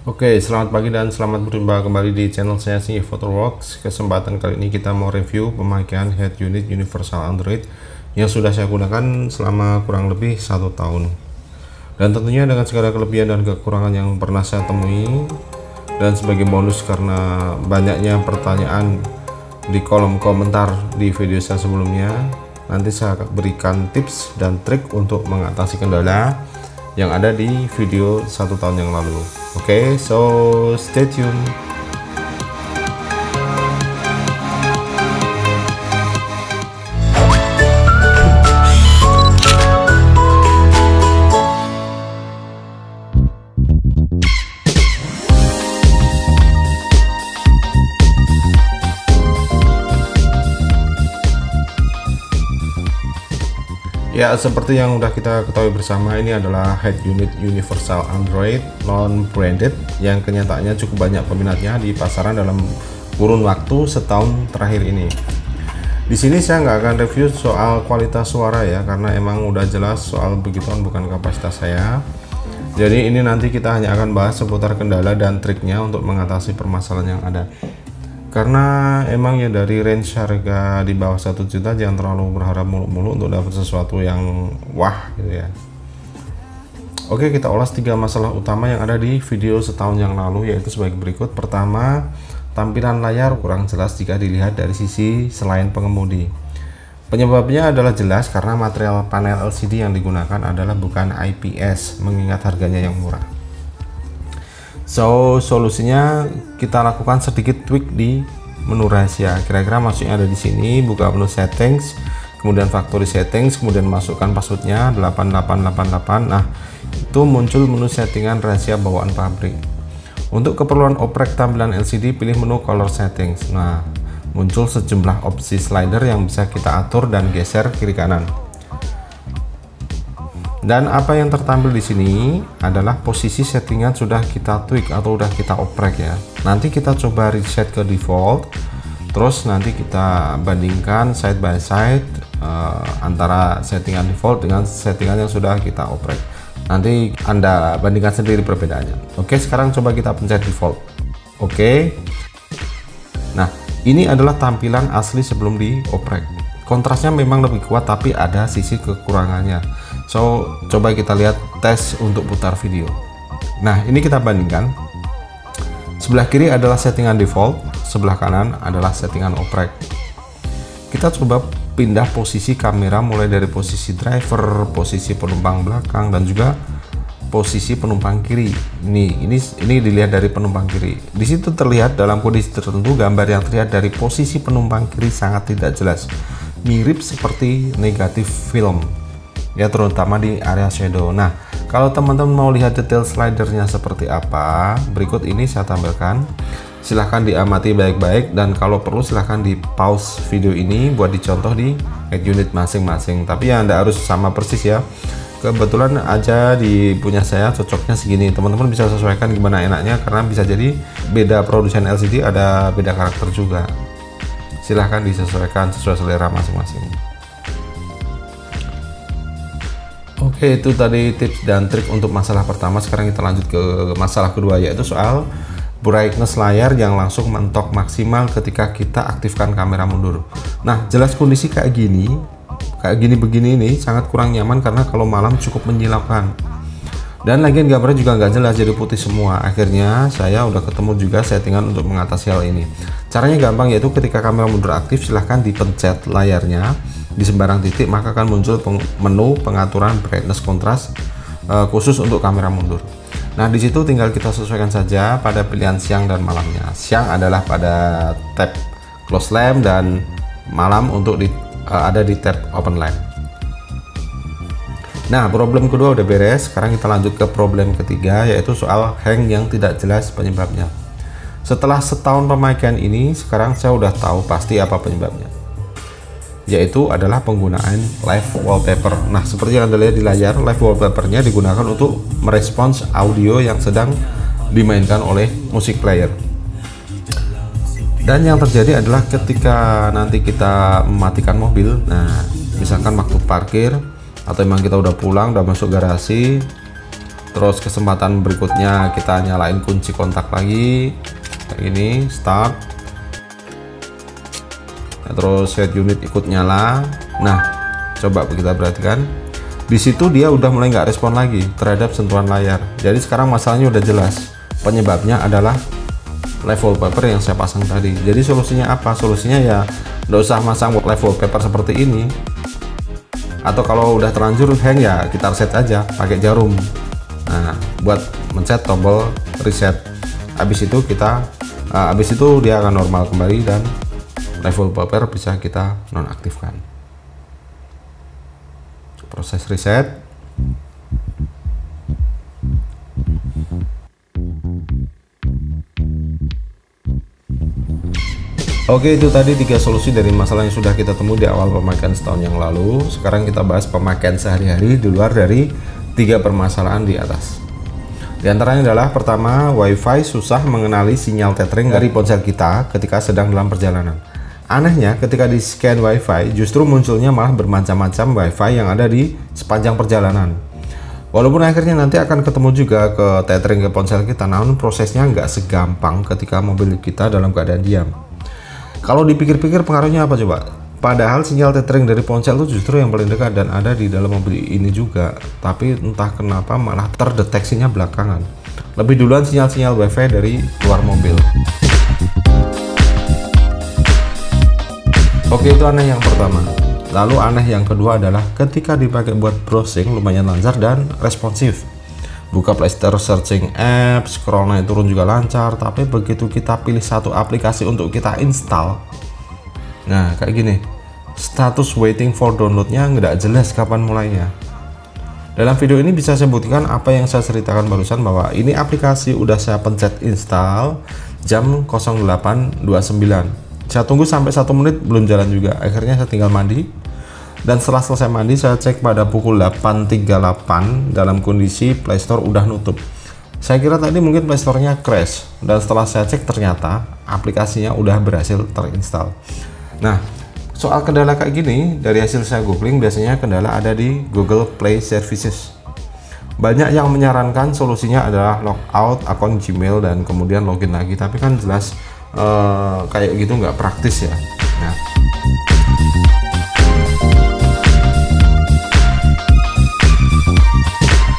Oke, selamat pagi dan selamat berjumpa kembali di channel saya Singi Photoworks. Kesempatan kali ini kita mau review pemakaian head unit universal Android yang sudah saya gunakan selama kurang lebih 1 tahun. Dan tentunya dengan segala kelebihan dan kekurangan yang pernah saya temui. Dan sebagai bonus karena banyaknya pertanyaan di kolom komentar di video saya sebelumnya, nanti saya akan berikan tips dan trik untuk mengatasi kendala yang ada di video 1 tahun yang lalu. Oke, so stay tuned. Ya, seperti yang udah kita ketahui bersama, ini adalah head unit universal Android non-branded yang kenyataannya cukup banyak peminatnya di pasaran dalam kurun waktu setahun terakhir ini. Di sini saya nggak akan review soal kualitas suara ya, karena emang udah jelas soal begituan bukan kapasitas saya. Jadi ini nanti kita hanya akan bahas seputar kendala dan triknya untuk mengatasi permasalahan yang ada. Karena emang ya dari range harga di bawah 1 juta jangan terlalu berharap mulu-mulu untuk dapat sesuatu yang wah gitu ya. Oke, kita ulas 3 masalah utama yang ada di video setahun yang lalu, yaitu sebagai berikut. Pertama, tampilan layar kurang jelas jika dilihat dari sisi selain pengemudi. Penyebabnya adalah jelas karena material panel LCD yang digunakan adalah bukan IPS, mengingat harganya yang murah. So, solusinya kita lakukan sedikit tweak di menu rahasia. Kira-kira maksudnya ada di sini, buka menu settings, kemudian factory settings, kemudian masukkan passwordnya 8888. Nah, itu muncul menu settingan rahasia bawaan pabrik. Untuk keperluan oprek tampilan LCD, pilih menu color settings. Nah, muncul sejumlah opsi slider yang bisa kita atur dan geser kiri kanan. Dan apa yang tertampil di sini adalah posisi settingan sudah kita tweak atau udah kita oprek ya. Nanti kita coba reset ke default, terus nanti kita bandingkan side by side antara settingan default dengan settingan yang sudah kita oprek. Nanti Anda bandingkan sendiri perbedaannya. Oke, sekarang coba kita pencet default. Oke. Nah, ini adalah tampilan asli sebelum dioprek. Kontrasnya memang lebih kuat, tapi ada sisi kekurangannya. So, coba kita lihat tes untuk putar video. Nah, ini kita bandingkan. Sebelah kiri adalah settingan default, sebelah kanan adalah settingan oprek. Kita coba pindah posisi kamera mulai dari posisi driver, posisi penumpang belakang, dan juga posisi penumpang kiri. Ini dilihat dari penumpang kiri. Di situ terlihat dalam kondisi tertentu gambar yang terlihat dari posisi penumpang kiri sangat tidak jelas. Mirip seperti negatif film. Ya, terutama di area shadow. Nah, kalau teman-teman mau lihat detail slidernya seperti apa, berikut ini saya tampilkan. Silahkan diamati baik-baik, dan kalau perlu silahkan di pause video ini buat dicontoh di head unit masing-masing. Tapi ya Anda harus sama persis ya. Kebetulan aja di punya saya cocoknya segini. Teman-teman bisa sesuaikan gimana enaknya, karena bisa jadi beda produsen LCD, ada beda karakter juga. Silahkan disesuaikan sesuai selera masing-masing. Oke, itu tadi tips dan trik untuk masalah pertama. Sekarang kita lanjut ke masalah kedua, yaitu soal brightness layar yang langsung mentok maksimal ketika kita aktifkan kamera mundur. Nah, jelas kondisi kayak gini begini ini sangat kurang nyaman, karena kalau malam cukup menyilaukan. Dan lagian gambarnya juga nggak jelas, jadi putih semua. Akhirnya saya udah ketemu juga settingan untuk mengatasi hal ini. Caranya gampang, yaitu ketika kamera mundur aktif, silahkan dipencet layarnya di sembarang titik, maka akan muncul menu pengaturan brightness kontras khusus untuk kamera mundur. Nah, di situ tinggal kita sesuaikan saja pada pilihan siang dan malamnya. Siang adalah pada tab close lamp, dan malam untuk ada di tab open lamp. Nah, problem kedua udah beres. Sekarang kita lanjut ke problem ketiga, yaitu soal hang yang tidak jelas penyebabnya. Setelah setahun pemakaian ini, sekarang saya udah tahu pasti apa penyebabnya, yaitu adalah penggunaan live wallpaper. Nah, seperti yang Anda lihat di layar, live wallpapernya digunakan untuk merespons audio yang sedang dimainkan oleh music player. Dan yang terjadi adalah ketika nanti kita mematikan mobil, nah misalkan waktu parkir, atau emang kita udah pulang, udah masuk garasi, Terus kesempatan berikutnya kita nyalain kunci kontak lagi kayak gini, start. Nah, terus head unit ikut nyala. Nah, coba kita perhatikan di situ dia udah mulai nggak respon lagi terhadap sentuhan layar. Jadi sekarang masalahnya udah jelas, penyebabnya adalah live wallpaper yang saya pasang tadi. Jadi solusinya apa? Solusinya ya nggak usah masang live wallpaper seperti ini, atau kalau udah terlanjur hang ya kita reset aja pakai jarum. Nah, buat mencet tombol reset. Habis itu dia akan normal kembali dan live wallpaper bisa kita nonaktifkan. Proses reset. Oke, itu tadi 3 solusi dari masalah yang sudah kita temui di awal pemakaian setahun yang lalu. Sekarang kita bahas pemakaian sehari-hari di luar dari 3 permasalahan di atas. Di antaranya adalah pertama, WiFi susah mengenali sinyal tethering dari ponsel kita ketika sedang dalam perjalanan. Anehnya, ketika di scan WiFi justru munculnya malah bermacam-macam WiFi yang ada di sepanjang perjalanan. Walaupun akhirnya nanti akan ketemu juga ke tethering ke ponsel kita, namun prosesnya nggak segampang ketika mobil kita dalam keadaan diam. Kalau dipikir-pikir pengaruhnya apa coba? Padahal sinyal tethering dari ponsel itu justru yang paling dekat dan ada di dalam mobil ini juga. Tapi entah kenapa malah terdeteksinya belakangan. Lebih duluan sinyal-sinyal WiFi dari luar mobil. Oke, itu aneh yang pertama. Lalu aneh yang kedua adalah ketika dipakai buat browsing lumayan lancar dan responsif. Buka Playstore, searching apps, scroll naik turun juga lancar. Tapi begitu kita pilih satu aplikasi untuk kita install, nah kayak gini, status waiting for downloadnya nggak jelas kapan mulainya. Dalam video ini bisa saya buktikan apa yang saya ceritakan barusan, bahwa ini aplikasi udah saya pencet install jam 08.29. Saya tunggu sampai 1 menit belum jalan juga. Akhirnya saya tinggal mandi. Dan setelah selesai mandi, saya cek pada pukul 8.38 dalam kondisi Playstore udah nutup. Saya kira tadi mungkin Playstore-nya crash, dan setelah saya cek ternyata aplikasinya udah berhasil terinstall. Nah, soal kendala kayak gini, dari hasil saya googling, biasanya kendala ada di Google Play Services. Banyak yang menyarankan solusinya adalah logout akun Gmail dan kemudian login lagi, tapi kan jelas kayak gitu nggak praktis ya. Nah,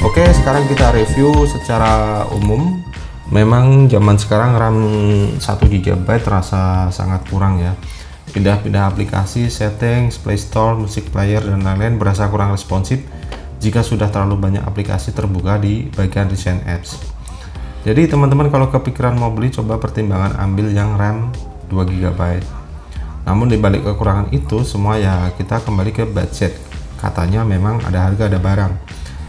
oke, sekarang kita review secara umum. Memang zaman sekarang RAM 1 GB terasa sangat kurang ya. Pindah-pindah aplikasi, settings, Play Store, musik player, dan lain-lain berasa kurang responsif jika sudah terlalu banyak aplikasi terbuka di bagian recent apps. Jadi teman-teman kalau kepikiran mau beli, coba pertimbangan ambil yang RAM 2 GB. Namun dibalik kekurangan itu semua ya kita kembali ke budget. Katanya memang ada harga ada barang.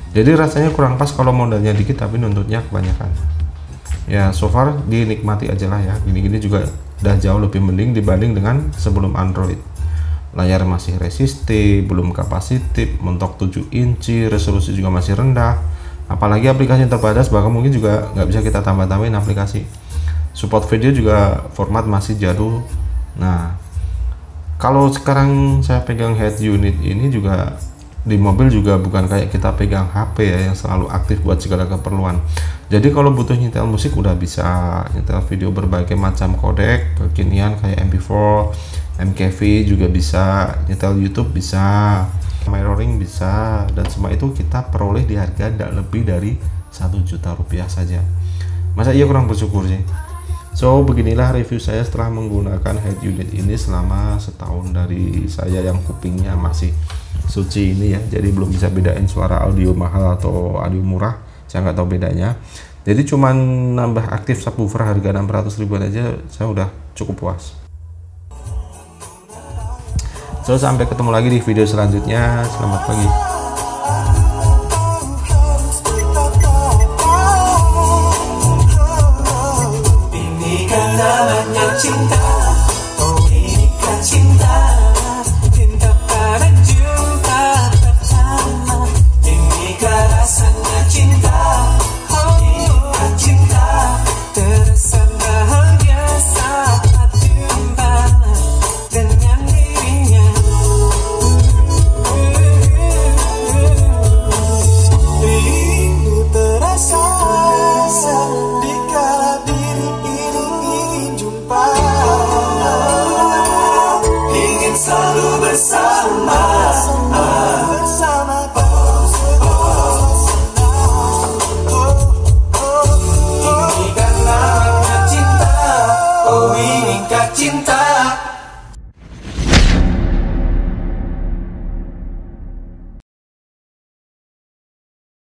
Jadi rasanya kurang pas kalau modalnya dikit tapi nuntutnya kebanyakan. Ya so far dinikmati aja lah ya. Gini-gini juga udah jauh lebih mending dibanding dengan sebelum Android. Layar masih resistif, belum kapasitif, mentok 7 inci, resolusi juga masih rendah. Apalagi aplikasi yang terbatas, bahkan mungkin juga nggak bisa kita tambah-tambahin aplikasi. Support video juga format masih jadul. Nah, kalau sekarang saya pegang head unit ini juga di mobil juga bukan kayak kita pegang HP ya yang selalu aktif buat segala keperluan. Jadi kalau butuh nyetel musik udah bisa, nyetel video berbagai macam kodek kekinian kayak MP4, MKV juga bisa, nyetel YouTube bisa, mirroring bisa, dan semua itu kita peroleh di harga tidak lebih dari 1 juta rupiah saja. Masa iya kurang bersyukur sih. So beginilah review saya setelah menggunakan head unit ini selama setahun dari saya yang kupingnya masih suci ini ya, jadi belum bisa bedain suara audio mahal atau audio murah, saya nggak tahu bedanya. Jadi cuman nambah aktif subwoofer harga 600 ribuan aja saya udah cukup puas. So sampai ketemu lagi di video selanjutnya, selamat pagi. Ini kan namanya cinta, oh ini kan cinta. cinta